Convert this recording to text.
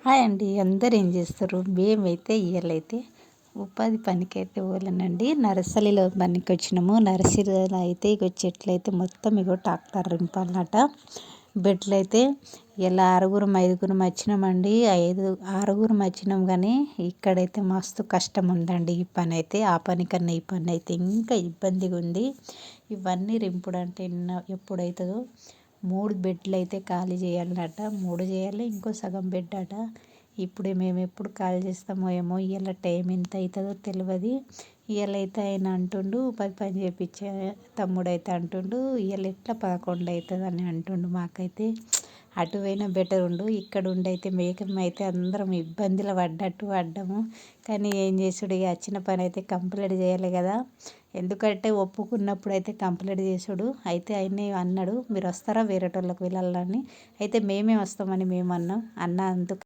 Hi అండి. అందరూ ఏం చేస్తారు? మేమైతే ఇయ్యాలైతే ఉపాధి పనికైతే పోలేనండి. నర్సరీలో పనికి వచ్చినాము. నర్సరీలో అయితే ఇగో చెట్లయితే మొత్తం ఇగో ట్రాక్టర్ రింపాలన్నట. బెడ్లు అయితే ఇలా ఐదుగురం వచ్చినామండి. ఆరుగురం వచ్చినాం కానీ ఇక్కడైతే మస్తు కష్టం ఉందండి. ఈ పని అయితే ఆ పని కన్నా ఈ పని అయితే ఇంకా ఇబ్బందిగా ఉంది. ఇవన్నీ రింపుడు అంటే ఎప్పుడవుతుందో 3 బెడ్లు అయితే ఖాళీ చేయాలన్నట. 3 చేయాలి, ఇంకో సగం బెడ్ అట. ఇప్పుడు మేము ఎప్పుడు ఖాళీ చేస్తామో ఏమో. ఇవాళ టైం ఎంత అవుతుందో తెలియదు. ఇవాళ అయితే ఆయన అంటుండు పని చేయించే తమ్ముడు అయితే అంటుండు ఇవాళ ఎట్లా 11 అవుతుంది అని అంటుండు. మాకైతే అటు పోయినా బెటర్ ఉండు. ఇక్కడ ఉండి అయితే మేకమైతే అందరం ఇబ్బందులు పడ్డాము. కానీ ఏం చేసుడు, ఇక వచ్చిన పని అయితే కంప్లీట్ చేయాలి కదా. ఎందుకంటే ఒప్పుకున్నప్పుడు అయితే కంప్లీట్ చేసుడు. అయితే ఆయన అన్నాడు, మీరు వస్తారా వేరేటోళ్ళకి వెళ్ళాలని. అయితే మేమే వస్తామని మేము అన్నాం. అందుకు